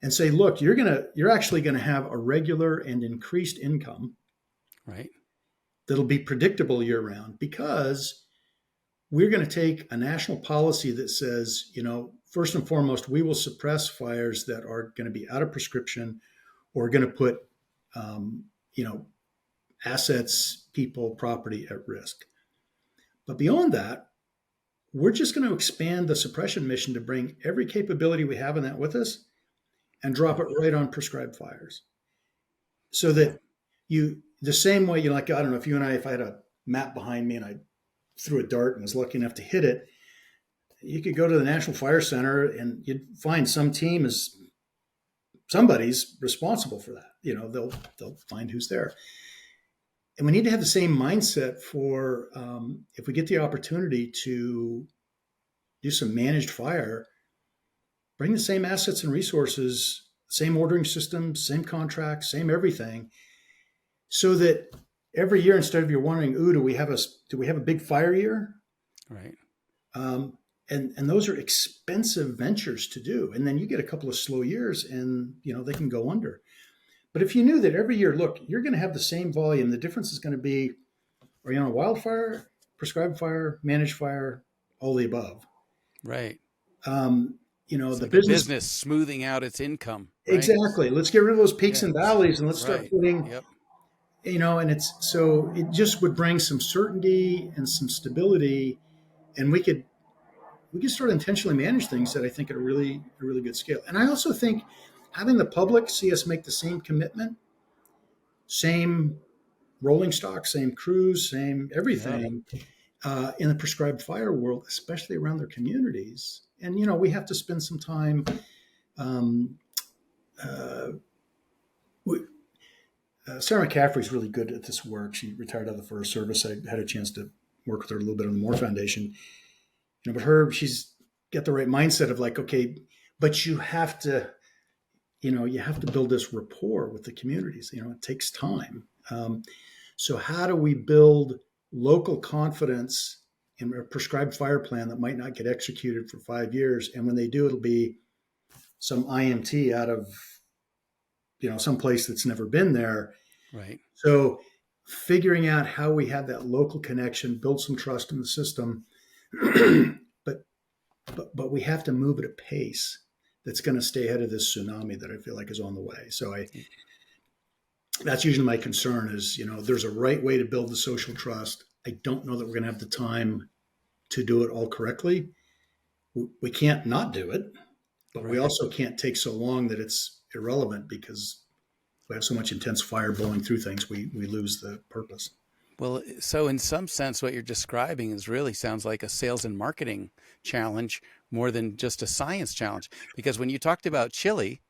Speaker 2: and say, look, you're actually going to have a regular and increased income
Speaker 1: Right.
Speaker 2: that'll be predictable year-round, because we're going to take a national policy that says, first and foremost, we will suppress fires that are going to be out of prescription or going to put, um, you know, assets, people, property at risk. But beyond that, we're just going to expand the suppression mission to bring every capability we have in that with us and drop it right on prescribed fires. So that the same way, I don't know, if I had a map behind me and I threw a dart and was lucky enough to hit it, you could go to the National Fire Center and you'd find somebody's responsible for that. They'll find who's there. And we need to have the same mindset for if we get the opportunity to do some managed fire, bring the same assets and resources, same ordering systems, same contracts, same everything, so that every year, instead of you're wondering, do we have a big fire year?
Speaker 1: Right.
Speaker 2: And those are expensive ventures to do. And then you get a couple of slow years and, they can go under. But if you knew that every year, look, you're going to have the same volume, the difference is going to be, are you on a wildfire, prescribed fire, managed fire, all the above?
Speaker 1: Right.
Speaker 2: The
Speaker 1: like
Speaker 2: business
Speaker 1: business smoothing out its income. Right?
Speaker 2: Exactly. Let's get rid of those peaks and valleys and let's start putting,
Speaker 1: Yep.
Speaker 2: And it just would bring some certainty and some stability, and we could start intentionally manage things that I think at a really good scale. And I also think having the public see us make the same commitment, same rolling stock, same crews, same everything, in the prescribed fire world, especially around their communities. And we have to spend some time. Sarah McCaffrey's really good at this work. She retired out of the Forest Service. I had a chance to work with her a little bit on the Moore Foundation. But she's got the right mindset of like, okay, but you have to build this rapport with the communities. It takes time. So how do we build local confidence in a prescribed fire plan that might not get executed for 5 years, and when they do, it'll be some IMT out of some place that's never been there.
Speaker 1: Right.
Speaker 2: So figuring out how we have that local connection, build some trust in the system, but we have to move at a pace that's going to stay ahead of this tsunami that I feel like is on the way. So that's usually my concern is, there's a right way to build the social trust. I don't know that we're going to have the time to do it all correctly. We can't not do it, but we also can't take so long that it's irrelevant, because we have so much intense fire blowing through things, we lose the purpose.
Speaker 1: Well, so in some sense, what you're describing really sounds like a sales and marketing challenge more than just a science challenge. Because when you talked about Chile,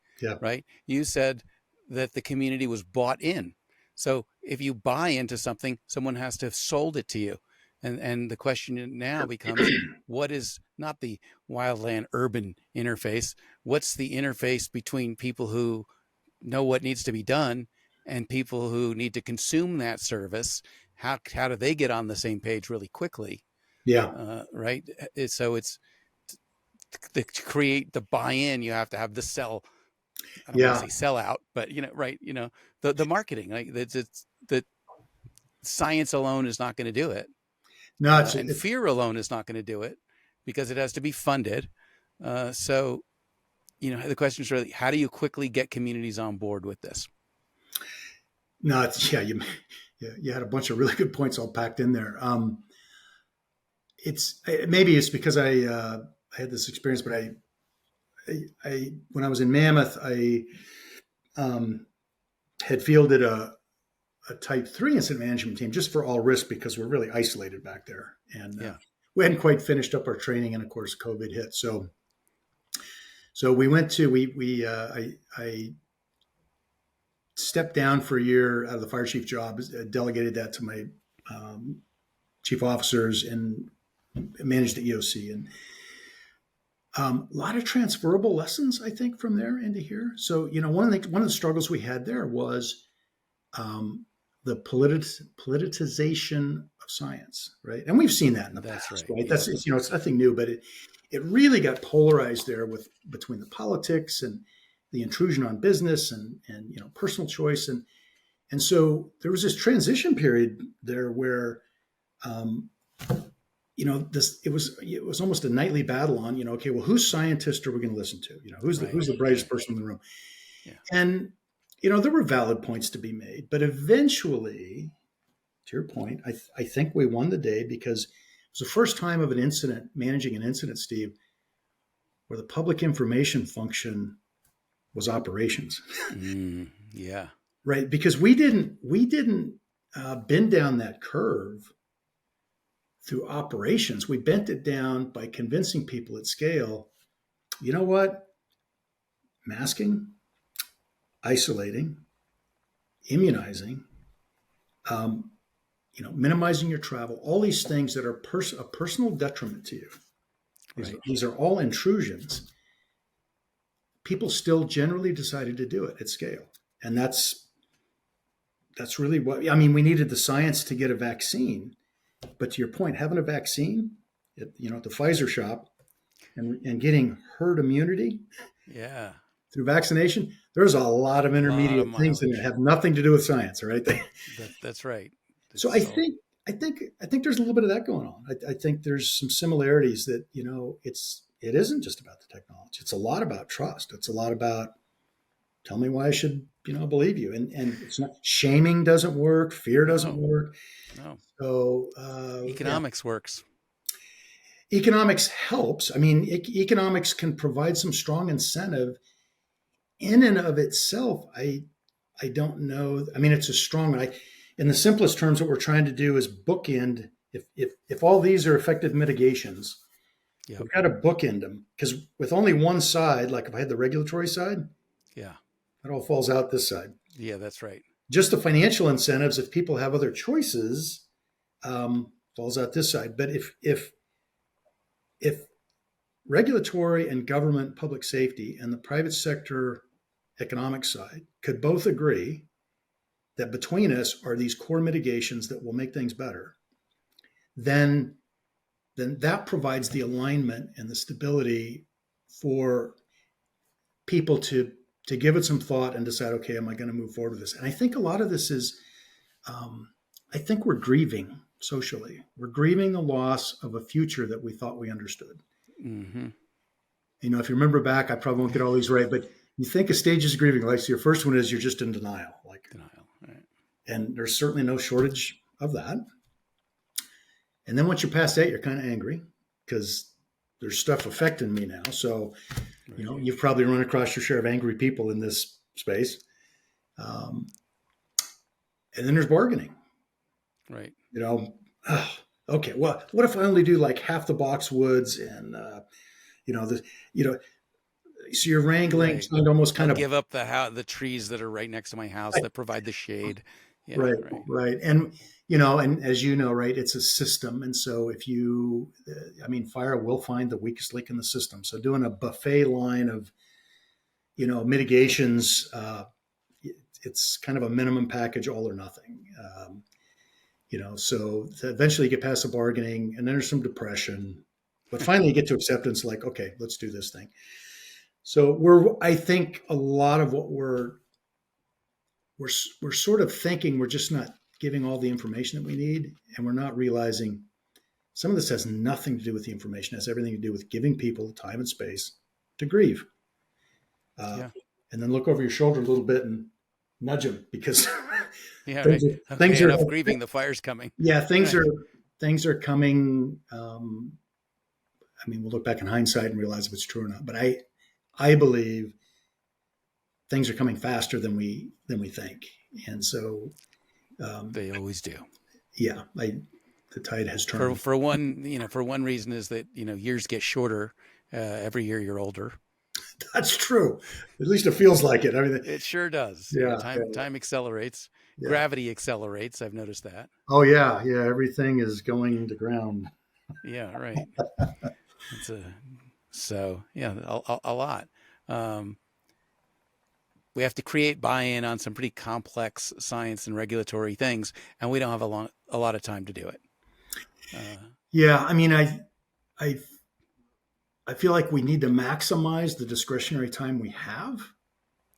Speaker 1: right, you said that the community was bought in. So if you buy into something, someone has to have sold it to you. And the question now becomes, what is not the wildland-urban interface? What's the interface between people who know what needs to be done and people who need to consume that service? How do they get on the same page really quickly? Right. So it's to create the buy-in, you have to have the sell. I don't want to say sell out, but right. The marketing, like it's the science alone is not going to do it.
Speaker 2: No,
Speaker 1: and fear alone is not going to do it, because it has to be funded. So, the question is really, how do you quickly get communities on board with this?
Speaker 2: No, you had a bunch of really good points all packed in there. Maybe it's because I had this experience, but I when I was in Mammoth, I had fielded a type 3 incident management team just for all risk, because we're really isolated back there. And we hadn't quite finished up our training. And of course, COVID hit. So we went to, I stepped down for a year out of the fire chief job, delegated that to my um, chief officers and managed the EOC. And a lot of transferable lessons, I think, from there into here. So, one of the struggles we had there was um, the politicization of science, right? And we've seen that in the
Speaker 1: That's
Speaker 2: past,
Speaker 1: right.
Speaker 2: right?
Speaker 1: Yeah.
Speaker 2: It's nothing new, but it really got polarized there with between the politics and the intrusion on business and personal choice, and so there was this transition period there where um, this it was almost a nightly battle on, okay, well, whose scientist are we going to listen to?
Speaker 1: Right.
Speaker 2: Who's the brightest
Speaker 1: Right.
Speaker 2: person in the room?
Speaker 1: Yeah.
Speaker 2: And there were valid points to be made, but eventually, to your point, I think we won the day because it was the first time of an incident, managing an incident, Steve, where the public information function was operations,
Speaker 1: Yeah.
Speaker 2: right? Because we didn't bend down that curve through operations. We bent it down by convincing people at scale. You know what? Masking, isolating, immunizing, um, minimizing your travel, all these things that are a personal detriment to you.
Speaker 1: Right.
Speaker 2: These are all intrusions. People still generally decided to do it at scale. And that's really what, I mean, we needed the science to get a vaccine. But to your point, having a vaccine at the Pfizer shop and getting herd immunity
Speaker 1: Yeah.
Speaker 2: through vaccination, there's a lot of
Speaker 1: A lot of
Speaker 2: intermediate things that
Speaker 1: mileage.
Speaker 2: have nothing to do with science, right?
Speaker 1: That's right.
Speaker 2: So
Speaker 1: It's all.
Speaker 2: I think there's a little bit of that going on. I think there's some similarities that it isn't just about the technology. It's a lot about trust. It's a lot about tell me why I should believe you. And it's not shaming doesn't work. Fear doesn't
Speaker 1: No.
Speaker 2: work.
Speaker 1: No.
Speaker 2: So yeah,
Speaker 1: Economics works.
Speaker 2: economics helps. I mean, economics can provide some strong incentive in and of itself. I don't know. I mean, it's a strong. In the simplest terms, what we're trying to do is bookend. If all these are effective mitigations,
Speaker 1: Yep.
Speaker 2: we've got to bookend them because with only one side, like if I had the regulatory side,
Speaker 1: Yeah.
Speaker 2: it all falls out this side.
Speaker 1: Yeah. That's right.
Speaker 2: Just the financial incentives, if people have other choices, falls out this side. But if regulatory and government public safety and the private sector economic side could both agree that between us are these core mitigations that will make things better, then that provides the alignment and the stability for people to give it some thought and decide, okay, am I going to move forward with this? And I think a lot of this is, I think we're grieving socially. We're grieving the loss of a future that we thought we understood.
Speaker 1: Mm-hmm.
Speaker 2: If you remember back, I probably won't get all these right, but you think of stages of grieving. Like, so your first one is you're just in denial,
Speaker 1: Denial. Right.
Speaker 2: and there's certainly no shortage of that. And then once you're past that, you're kind of angry because there's stuff affecting me now. So,
Speaker 1: Right.
Speaker 2: you've probably run across your share of angry people in this space. And then there's bargaining.
Speaker 1: Right.
Speaker 2: Okay, well, what if I only do like half the boxwoods and so you're wrangling,
Speaker 1: Right.
Speaker 2: trying to almost kind
Speaker 1: I'll
Speaker 2: of
Speaker 1: give up the trees that are right next to my house that provide the shade. Yeah.
Speaker 2: right,
Speaker 1: Right.
Speaker 2: right, and and as you know, right, it's a system, and so if you, fire will find the weakest link in the system. So doing a buffet line of mitigations, it's kind of a minimum package, all or nothing. So eventually you get past the bargaining, and then there's some depression, but finally you get to acceptance. Like, okay, let's do this thing. So I think a lot of what we're sort of thinking we're just not giving all the information that we need, and we're not realizing some of this has nothing to do with the information. It has everything to do with giving people time and space to grieve.
Speaker 1: Yeah.
Speaker 2: And then look over your shoulder a little bit and nudge them because
Speaker 1: Yeah.
Speaker 2: things
Speaker 1: Right.
Speaker 2: are,
Speaker 1: Okay. Enough grieving. The fire's coming.
Speaker 2: yeah,
Speaker 1: Right.
Speaker 2: things are coming. We'll look back in hindsight and realize if it's true or not. But I believe things are coming faster than we think, and so
Speaker 1: They always do.
Speaker 2: yeah, the tide has turned.
Speaker 1: For one reason is that years get shorter every year you're older.
Speaker 2: That's true. At least it feels like it. I mean,
Speaker 1: It sure does. Yeah,
Speaker 2: yeah, yeah,
Speaker 1: time accelerates.
Speaker 2: yeah.
Speaker 1: Gravity accelerates. I've noticed that.
Speaker 2: Oh yeah, yeah. Everything is going to ground.
Speaker 1: Yeah, right. It's a so yeah, a lot. Um, we have to create buy-in on some pretty complex science and regulatory things, and we don't have a lot of time to do it. Uh,
Speaker 2: Yeah, I mean, I, I feel like we need to maximize the discretionary time we have,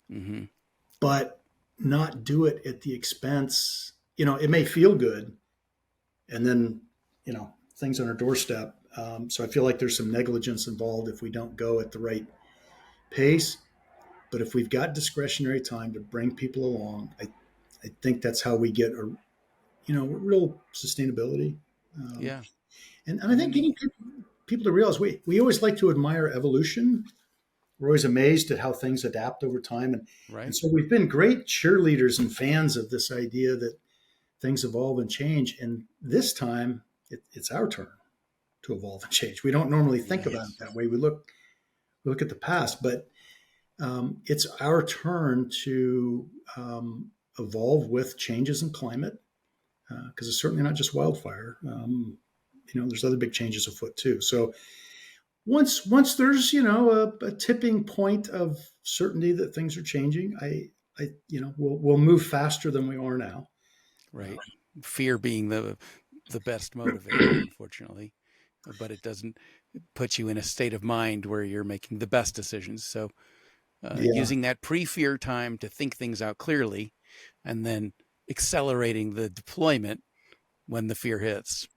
Speaker 1: hmm
Speaker 2: but not do it at the expense. It may feel good, and then things on our doorstep. So I feel like there's some negligence involved if we don't go at the right pace. But if we've got discretionary time to bring people along, I think that's how we get real sustainability. Um,
Speaker 1: yeah,
Speaker 2: and I
Speaker 1: and then
Speaker 2: think getting people to realize we always like to admire evolution. We're always amazed at how things adapt over time. And
Speaker 1: right,
Speaker 2: so we've been great cheerleaders and fans of this idea that things evolve and change. And this time it's our turn to evolve and change. We don't normally think about it
Speaker 1: yes,
Speaker 2: that way. We look at the past, but it's our turn to evolve with changes in climate because it's certainly not just wildfire. There's other big changes afoot too. So once there's a tipping point of certainty that things are changing, we'll move faster than we are now.
Speaker 1: right. Fear being the best motivator, unfortunately, but it doesn't put you in a state of mind where you're making the best decisions. So
Speaker 2: Yeah.
Speaker 1: using that pre-fear time to think things out clearly, and then accelerating the deployment when the fear hits. It's,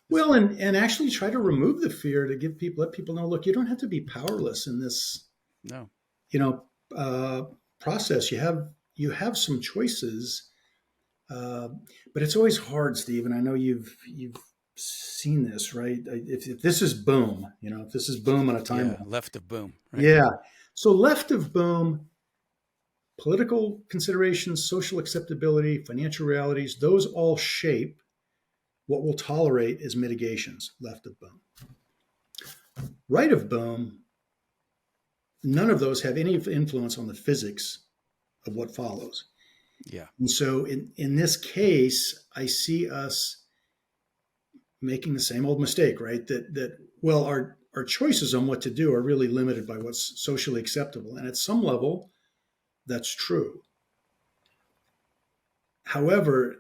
Speaker 2: Well, and actually try to remove the fear to let people know, look, you don't have to be powerless in this,
Speaker 1: no,
Speaker 2: you know, uh, process. You have some choices, uh, but it's always hard, Steve. And I know you've seen this, right? If this is boom, if this is boom on a
Speaker 1: yeah,
Speaker 2: timeline,
Speaker 1: left of boom, right?
Speaker 2: yeah. So left of boom, political considerations, social acceptability, financial realities, those all shape what we'll tolerate as mitigations. Left of boom, right of boom, none of those have any influence on the physics of what follows.
Speaker 1: Yeah,
Speaker 2: And so in this case, I see us making the same old mistake, right? That well, our choices on what to do are really limited by what's socially acceptable. And at some level, that's true. However,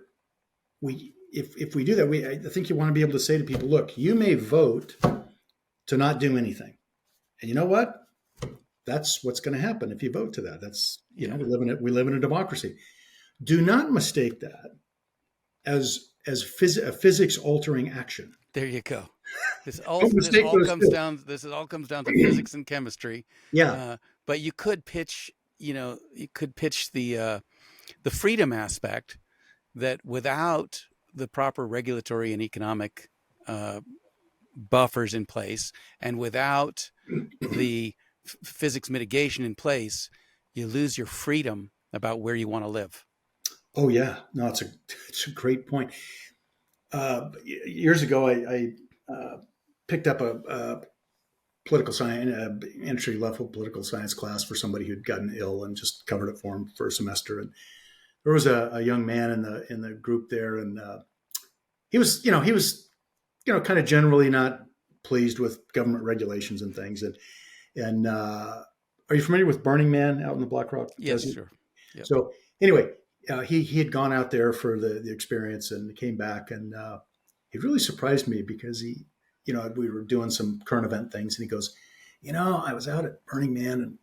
Speaker 2: if we do that, I think you want to be able to say to people, look, you may vote to not do anything. And you know what? That's what's going to happen if you vote to that. That's
Speaker 1: yeah.
Speaker 2: we live in a democracy. Do not mistake that as a physics altering action.
Speaker 1: There you go.
Speaker 2: Don't mistake those two.
Speaker 1: This all comes down to physics and chemistry.
Speaker 2: Yeah.
Speaker 1: Uh, but you could pitch the freedom aspect that without the proper regulatory and economic uh, buffers in place, and without the physics mitigation in place, you lose your freedom about where you want to live.
Speaker 2: Oh yeah. No, it's a great point. Years ago, I picked up a political science, entry level political science class for somebody who'd gotten ill and just covered it for him for a semester. And there was a young man in the group there, and he was kind of generally not pleased with government regulations and things. And are you familiar with Burning Man out in the Black Rock
Speaker 1: Yes,
Speaker 2: Desert?
Speaker 1: sure. Yep.
Speaker 2: So anyway, he had gone out there for the experience and came back, and he really surprised me because we were doing some current event things, and he goes, I was out at Burning Man and it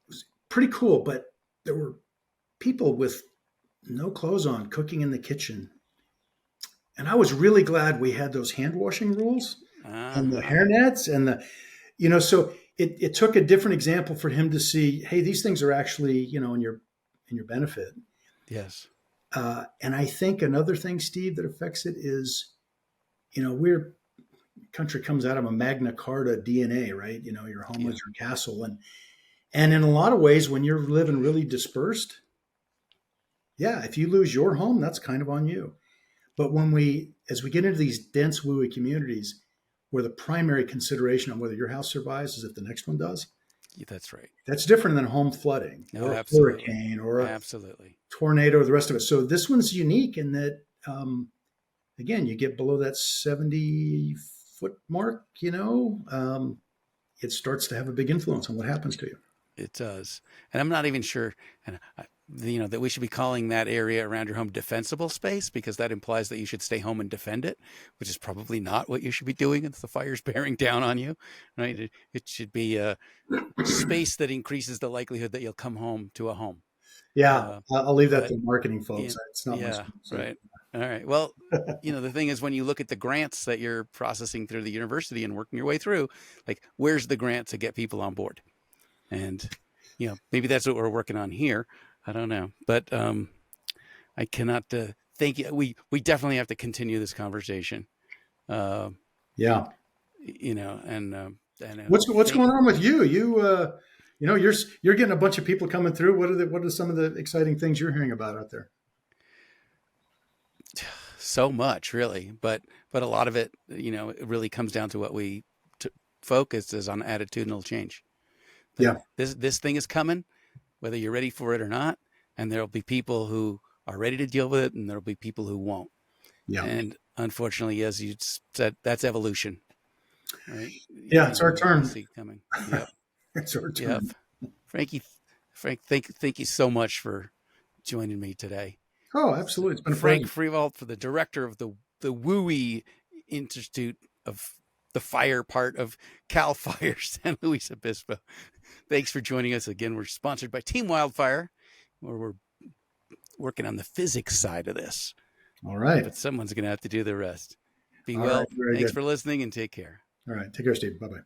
Speaker 2: was pretty cool, but there were people with no clothes on cooking in the kitchen. And I was really glad we had those hand washing rules and the
Speaker 1: Uh-huh.
Speaker 2: hairnets so it took a different example for him to see, hey, these things are actually, in your benefit.
Speaker 1: Yes.
Speaker 2: And I think another thing, Steve, that affects it is, we're country comes out of a Magna Carta DNA, right? Your home
Speaker 1: Yeah.
Speaker 2: is your castle. And in a lot of ways, when you're living really dispersed, yeah, if you lose your home, that's kind of on you. But as we get into these dense WUI communities, where the primary consideration on whether your house survives is if the next one does,
Speaker 1: That's right.
Speaker 2: That's different than home flooding
Speaker 1: No,
Speaker 2: or a
Speaker 1: absolutely.
Speaker 2: hurricane or a
Speaker 1: Absolutely.
Speaker 2: tornado or the rest of it. So this one's unique in that, again, you get below that 70-foot mark, it starts to have a big influence on what happens to you.
Speaker 1: It does. And I'm not even sure, and that we should be calling that area around your home defensible space, because that implies that you should stay home and defend it, which is probably not what you should be doing if the fire's bearing down on you, right? It should be a space that increases the likelihood that you'll come home to a home.
Speaker 2: Yeah,
Speaker 1: Uh,
Speaker 2: I'll leave that
Speaker 1: but
Speaker 2: to marketing folks. It's not my
Speaker 1: yeah,
Speaker 2: strong suit.
Speaker 1: right. All right. Well, the thing is, when you look at the grants that you're processing through the university and working your way through, like, where's the grant to get people on board? And, maybe that's what we're working on here. I don't know. But I cannot thank you. We definitely have to continue this conversation. Uh,
Speaker 2: Yeah.
Speaker 1: and
Speaker 2: What's
Speaker 1: thank
Speaker 2: going on with you? You're getting a bunch of people coming through. What are some of the exciting things you're hearing about out there?
Speaker 1: so much, really. But a lot of it, it really comes down to what we focus is on attitudinal change. Like,
Speaker 2: Yeah.
Speaker 1: this thing is coming, whether you're ready for it or not. And there'll be people who are ready to deal with it, and there'll be people who won't.
Speaker 2: Yeah.
Speaker 1: And unfortunately, as you said, that's evolution, right?
Speaker 2: Yeah. It's our turn.
Speaker 1: We see coming. Yep.
Speaker 2: It's our
Speaker 1: Yep.
Speaker 2: turn.
Speaker 1: Frank, thank you so much for joining me today.
Speaker 2: Oh, absolutely. It's been a
Speaker 1: Frank
Speaker 2: pleasure.
Speaker 1: Frievalt, for the director of the WUI Institute of the Fire part of Cal Fire San Luis Obispo. Thanks for joining us again. We're sponsored by Team Wildfire, where we're working on the physics side of this.
Speaker 2: All right.
Speaker 1: But someone's going to have to do the rest. Be
Speaker 2: All
Speaker 1: well.
Speaker 2: right. Very
Speaker 1: Thanks
Speaker 2: good.
Speaker 1: for listening, and take care.
Speaker 2: All right. Take care, Steve. Bye-bye.